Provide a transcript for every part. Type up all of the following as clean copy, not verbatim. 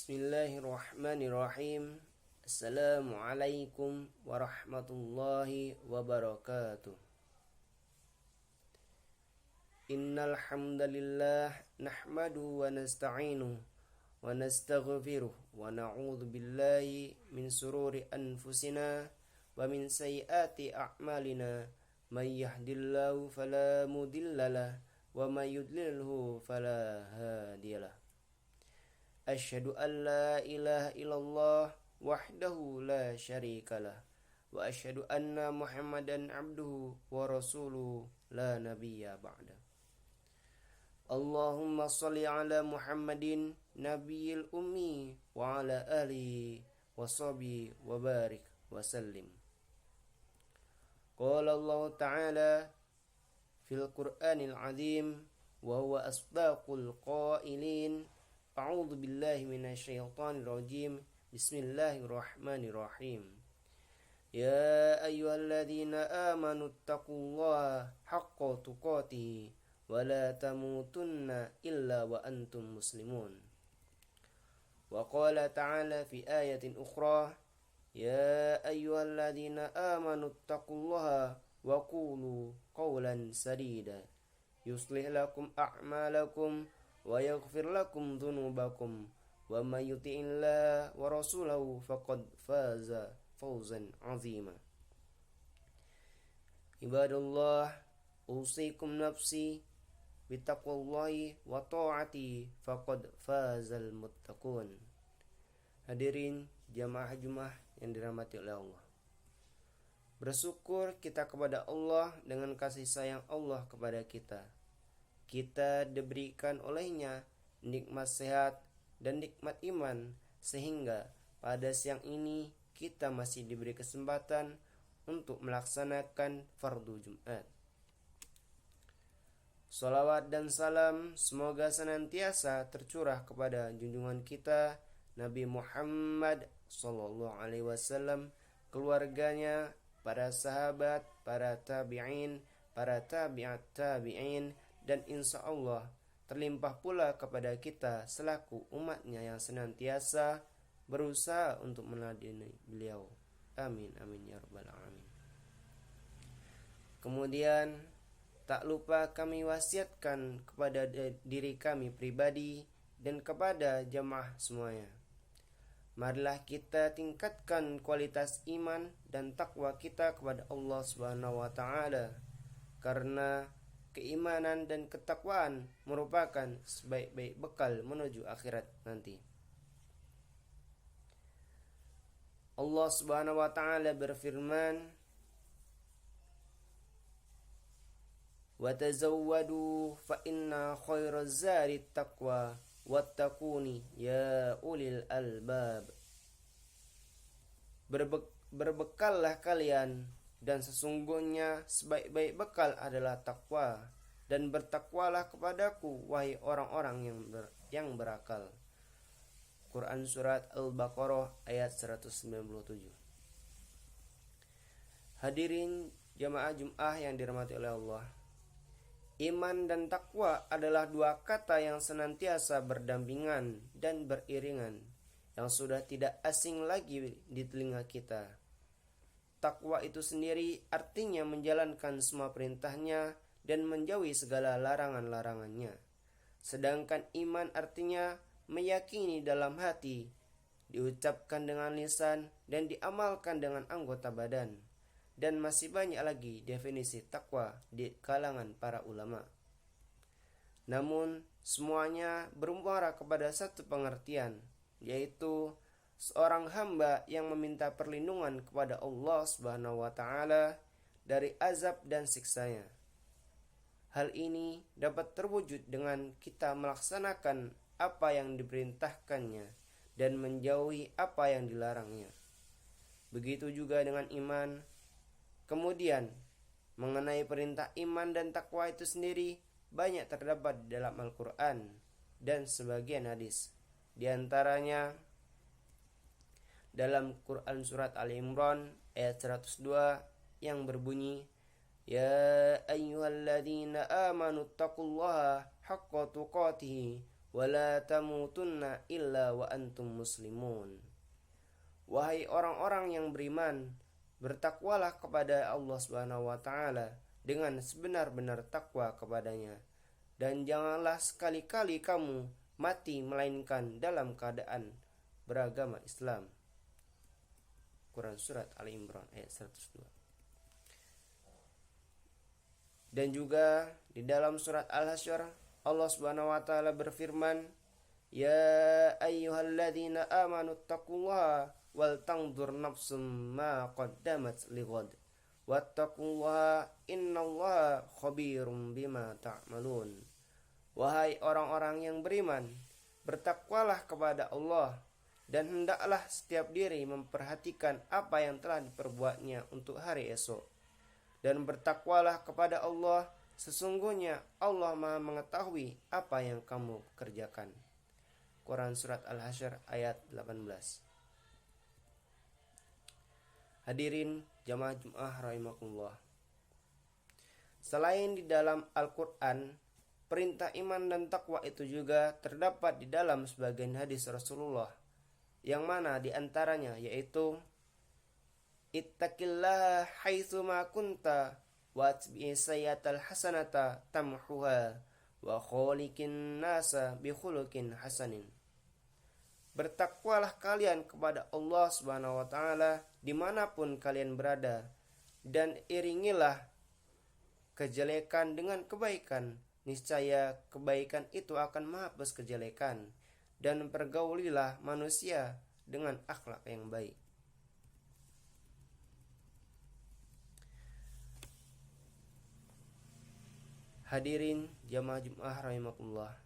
Bismillahirrahmanirrahim. Assalamualaikum warahmatullahi wabarakatuh. Innal hamdalillah nahmaduhu wa nasta'inuhu wa nastaghfiruh wa na'udzu billahi min sururi anfusina wa min sayyiati a'malina. May yahdihillahu fala mudhillalah wa may yudlilhu fala hadiyalah. Asyhadu an la ilaha illallah wahdahu la syarikalah wa asyhadu anna Muhammadan abduhu wa rasuluhu la nabiyya ba'da. Allahumma shalli ala Muhammadin nabiyil ummi wa ala alihi wa sahbihi wa barik wa sallim. Qala Allah ta'ala fil Qur'anil azim wa huwa asdaqul qailin. A'udzu billahi minasyaitonir rajim. Bismillahirrahmanirrahim. Ya ayyuhalladzina amanu taqullaha haqqa tuqatih wa la tamutunna illa wa antum muslimun. Wa qala ta'ala fi ayatin ukhra, ya ayyuhalladzina amanu taqullaha wa qulu qawlan sadida yuslih lakum a'malakum wa yaghfir lakum dhunubakum wa may yuti'illah wa rasulahu faqad faza fawzan 'azima. Ibadallah, usikum nafsi bittaqwallahi wa ta'ati faqad fazal muttaqun. Hadirin jamaah Jumat yang dirahmati oleh Allah, bersyukur kita kepada Allah dengan kasih sayang Allah kepada kita. Kita diberikan olehnya nikmat sehat dan nikmat iman, sehingga pada siang ini kita masih diberi kesempatan untuk melaksanakan fardu Jumat. Salawat dan salam semoga senantiasa tercurah kepada junjungan kita Nabi Muhammad SAW, keluarganya, para sahabat, para tabi'in, para tabi'at tabi'in, dan insya Allah terlimpah pula kepada kita selaku umatnya yang senantiasa berusaha untuk meneladani beliau. Amin amin ya rabbal alamin. Kemudian tak lupa kami wasiatkan kepada diri kami pribadi dan kepada jamaah semuanya. Marilah kita tingkatkan kualitas iman dan takwa kita kepada Allah Subhanahu wa taala, karena keimanan dan ketakwaan merupakan sebaik-baik bekal menuju akhirat nanti. Allah Subhanahu wa taala berfirman, "Wa tazawwadu fa inna khairaz zadi taqwa wattaquni ya ulil albab." Berbekallah kalian, dan sesungguhnya sebaik-baik bekal adalah takwa, dan bertakwalah kepadaku wahai orang-orang yang berakal. Quran surat Al-Baqarah ayat 197. Hadirin jamaah Jumat yang dirahmati oleh Allah, iman dan takwa adalah dua kata yang senantiasa berdampingan dan beriringan, yang sudah tidak asing lagi di telinga kita. Takwa itu sendiri artinya menjalankan semua perintahnya dan menjauhi segala larangan-larangannya. Sedangkan iman artinya meyakini dalam hati, diucapkan dengan lisan, dan diamalkan dengan anggota badan. Dan masih banyak lagi definisi takwa di kalangan para ulama. Namun semuanya bermuara kepada satu pengertian, yaitu seorang hamba yang meminta perlindungan kepada Allah Subhanahu wa taala dari azab dan siksanya. Hal ini dapat terwujud dengan kita melaksanakan apa yang diperintahkannya dan menjauhi apa yang dilarangnya. Begitu juga dengan iman. Kemudian, mengenai perintah iman dan takwa itu sendiri banyak terdapat dalam Al-Quran dan sebagian hadis. Di antaranya dalam Quran surat Ali Imran ayat 102 yang berbunyi, Ya ayyuhalladzina amanu taqullaha haqqa tuqatih wala tamutunna illa wa antum muslimun. Wahai orang-orang yang beriman, bertakwalah kepada Allah Subhanahu wa taala dengan sebenar-benar takwa kepadanya, dan janganlah sekali-kali kamu mati melainkan dalam keadaan beragama Islam. Quran surat Ali Imran ayat 102. Dan juga di dalam surat Al-Hasyr Allah Subhanahu wa taala berfirman, "Ya ayyuhalladzina amanu taqullaha wal tanzur nafsum ma qaddamat lighad wattaqullaha innallaha khabirum bima ta'malun." Wahai orang-orang yang beriman, bertakwalah kepada Allah, dan hendaklah setiap diri memperhatikan apa yang telah diperbuatnya untuk hari esok. Dan bertakwalah kepada Allah, sesungguhnya Allah Maha mengetahui apa yang kamu kerjakan. Quran surat Al-Hasyr ayat 18. Hadirin jamaah Jumat rahimakumullah. Selain di dalam Al-Quran, perintah iman dan takwa itu juga terdapat di dalam sebagian hadis Rasulullah, yang mana di antaranya yaitu ittaqillaha haitsu ma kunta watbi sayyatal hasanata tamhuha wa khaliqin nasa bi khuluqin hasanin. Bertakwalah kalian kepada Allah Subhanahu wa taala dimanapun kalian berada, dan iringilah kejelekan dengan kebaikan. Niscaya kebaikan itu akan menghapus kejelekan, dan pergaulilah manusia dengan akhlak yang baik. Hadirin jamaah Jumat rahimakumullah.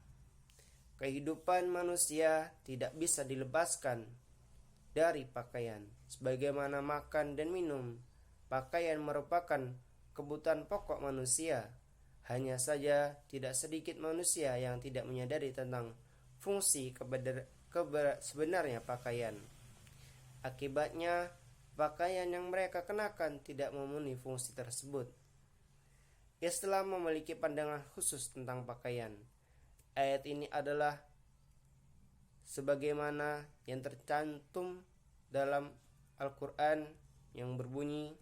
Kehidupan manusia tidak bisa dilepaskan dari pakaian. Sebagaimana makan dan minum, pakaian merupakan kebutuhan pokok manusia. Hanya saja tidak sedikit manusia yang tidak menyadari tentang fungsi sebenarnya pakaian. Akibatnya, pakaian yang mereka kenakan tidak memenuhi fungsi tersebut. Islam memiliki pandangan khusus tentang pakaian. Ayat ini adalah sebagaimana yang tercantum dalam Al-Quran yang berbunyi,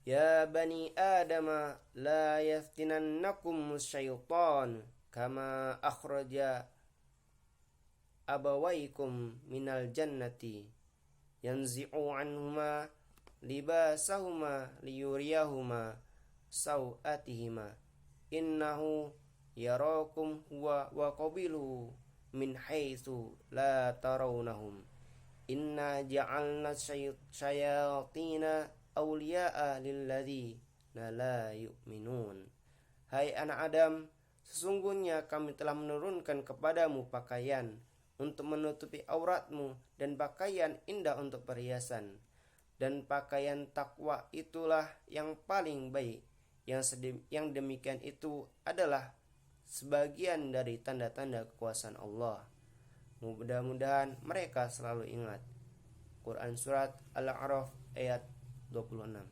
"Ya bani Adam la yaftinannakum syaitan kama akhraja abawaikum minal jannati yanzi'u anhuma libasahuma liyuriyahuma sawatihima innahu yarakum huwa wa qabiluhu min haitsu la tarawnahum inna ja'alna syayatina awliya'a lilladzina la yu'minun." Hai anak Adam, sesungguhnya kami telah menurunkan kepadamu pakaian untuk menutupi auratmu, dan pakaian indah untuk perhiasan. Dan pakaian takwa itulah yang paling baik. Yang demikian itu adalah sebagian dari tanda-tanda kekuasaan Allah. Mudah-mudahan mereka selalu ingat. Quran surat Al-A'raf ayat 26.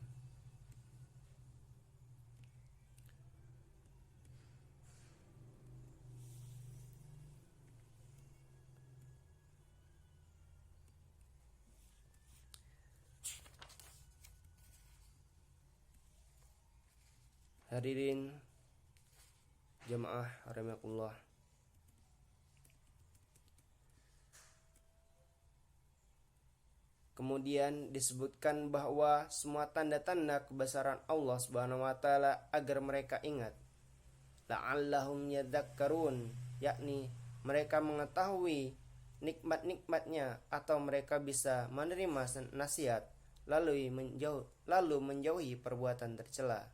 Hadirin jamaah rahimakumullah. Kemudian disebutkan bahwa semua tanda-tanda kebesaran Allah Subhanahu wa taala agar mereka ingat. La'allahum yadzakkarun, yakni mereka mengetahui nikmat-nikmatnya atau mereka bisa menerima nasihat lalu menjauhi perbuatan tercela.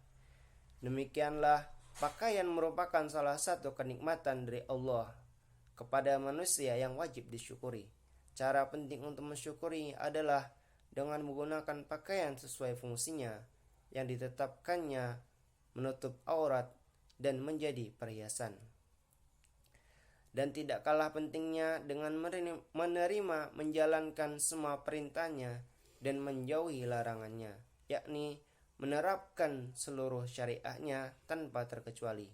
Demikianlah pakaian merupakan salah satu kenikmatan dari Allah kepada manusia yang wajib disyukuri. Cara penting untuk mensyukuri adalah dengan menggunakan pakaian sesuai fungsinya yang ditetapkannya, menutup aurat dan menjadi perhiasan. Dan tidak kalah pentingnya dengan menerima menjalankan semua perintahnya dan menjauhi larangannya, yakni menerapkan seluruh syariahnya tanpa terkecuali.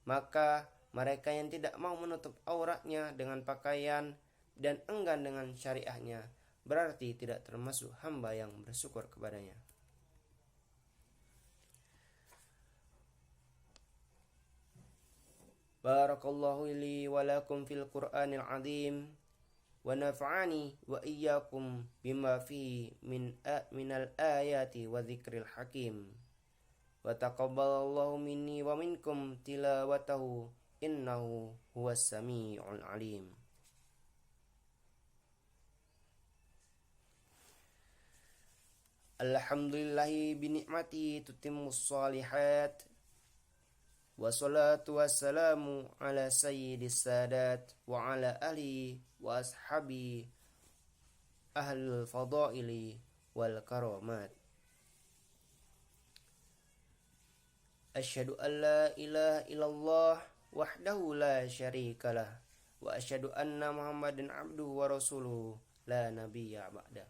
Maka Mereka yang tidak mau menutup auratnya dengan pakaian dan enggan dengan syariahnya, berarti tidak termasuk hamba yang bersyukur kepadanya. Barakallahu li wa lakum fil Qur'anil azim wa nafa'ani wa iyyakum bima fi minal ayati wa dzikril hakim. Wa taqabbalallahu minni wa minkum tilawatahu innahu huwas sami'ul alim. Alhamdulillahi binikmati tutimmus salihat. Wassalatu wassalamu ala sayyidis sadat wa ala alihi wa ashabi ahlul fadaili wal karamat. Asyhadu an la ilaha illallah wahdahu la syarikalah wa asyhadu anna Muhammadan abduhu wa rasuluhu la nabiyya ba'da.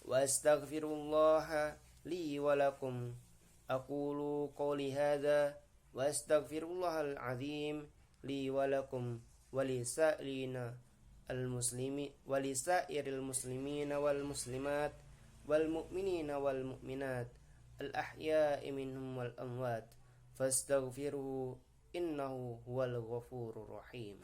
Wa astaghfirullah li wa lakum aqulu qawli hadha wa astaghfirullahal azim li wa lakum wa lisa'iril muslimina wal muslimat wal mu'minina wal mu'minat al ahya'i minhum wal amwat fastaghfiruhu innahu huwal ghafurur rahim.